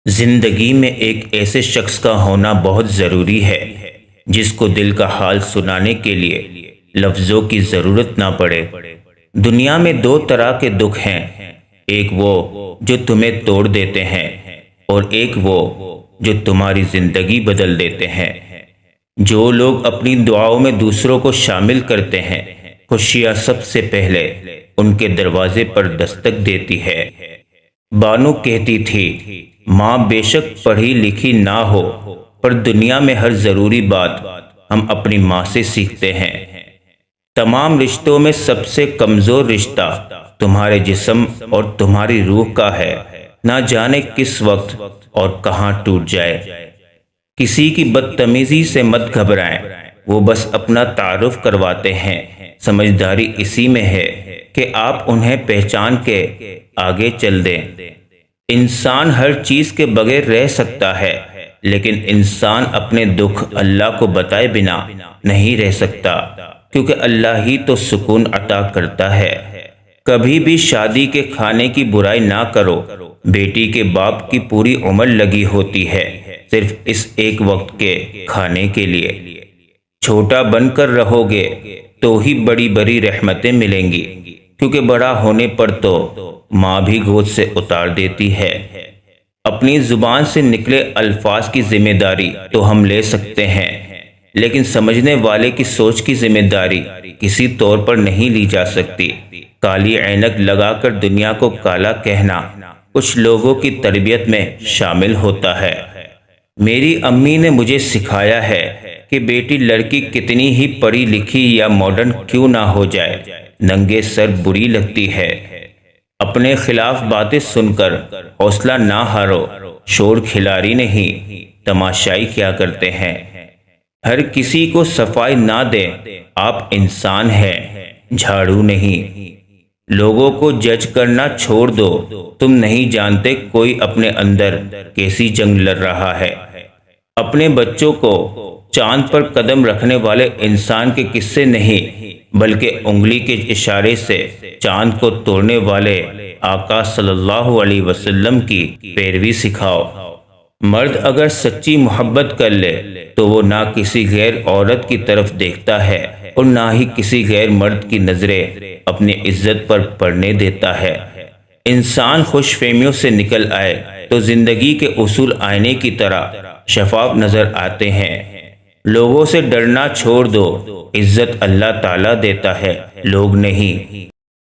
زندگی میں ایک ایسے شخص کا ہونا بہت ضروری ہے جس کو دل کا حال سنانے کے لیے لفظوں کی ضرورت نہ پڑے۔ دنیا میں دو طرح کے دکھ ہیں، ایک وہ جو تمہیں توڑ دیتے ہیں اور ایک وہ جو تمہاری زندگی بدل دیتے ہیں۔ جو لوگ اپنی دعاؤں میں دوسروں کو شامل کرتے ہیں، خوشیاں سب سے پہلے ان کے دروازے پر دستک دیتی ہے۔ بانو کہتی تھی، ماں بے شک پڑھی لکھی نہ ہو، پر دنیا میں ہر ضروری بات ہم اپنی ماں سے سیکھتے ہیں۔ تمام رشتوں میں سب سے کمزور رشتہ تمہارے جسم اور تمہاری روح کا ہے، نہ جانے کس وقت اور کہاں ٹوٹ جائے۔ کسی کی بدتمیزی سے مت گھبرائیں، وہ بس اپنا تعارف کرواتے ہیں۔ سمجھداری اسی میں ہے کہ آپ انہیں پہچان کے آگے چل دیں۔ انسان ہر چیز کے بغیر رہ سکتا ہے، لیکن انسان اپنے دکھ اللہ کو بتائے بنا نہیں رہ سکتا، کیونکہ اللہ ہی تو سکون عطا کرتا ہے۔ کبھی بھی شادی کے کھانے کی برائی نہ کرو، بیٹی کے باپ کی پوری عمر لگی ہوتی ہے صرف اس ایک وقت کے کھانے کے لیے۔ چھوٹا بن کر رہو گے تو ہی بڑی بڑی رحمتیں ملیں گی، کیونکہ بڑا ہونے پر تو ماں بھی گود سے اتار دیتی ہے۔ اپنی زبان سے نکلے الفاظ کی ذمہ داری تو ہم لے سکتے ہیں، لیکن سمجھنے والے کی سوچ کی ذمہ داری کسی طور پر نہیں لی جا سکتی۔ کالی عینک لگا کر دنیا کو کالا کہنا کچھ لوگوں کی تربیت میں شامل ہوتا ہے۔ میری امی نے مجھے سکھایا ہے کہ بیٹی لڑکی کتنی ہی پڑھی لکھی یا ماڈرن کیوں نہ ہو جائے، ننگے سر بری لگتی ہے۔ اپنے خلاف باتیں سن کر حوصلہ نہ ہارو، شور کھلاری نہیں، تماشائی کیا کرتے ہیں۔ ہر کسی کو صفائی نہ دیں، آپ انسان ہیں، جھاڑو نہیں۔ لوگوں کو جج کرنا چھوڑ دو، تم نہیں جانتے کوئی اپنے اندر کیسی جنگ لڑ رہا ہے۔ اپنے بچوں کو چاند پر قدم رکھنے والے انسان کے قصے نہیں، بلکہ انگلی کے اشارے سے چاند کو توڑنے والے آقا صلی اللہ علیہ وسلم کی پیروی سکھاؤ۔ مرد اگر سچی محبت کر لے تو وہ نہ کسی غیر عورت کی طرف دیکھتا ہے اور نہ ہی کسی غیر مرد کی نظریں اپنی عزت پر پڑنے دیتا ہے۔ انسان خوش فہمیوں سے نکل آئے تو زندگی کے اصول آئینے کی طرح شفاف نظر آتے ہیں۔ لوگوں سے ڈرنا چھوڑ دو، عزت اللہ تعالیٰ دیتا ہے، لوگ نہیں۔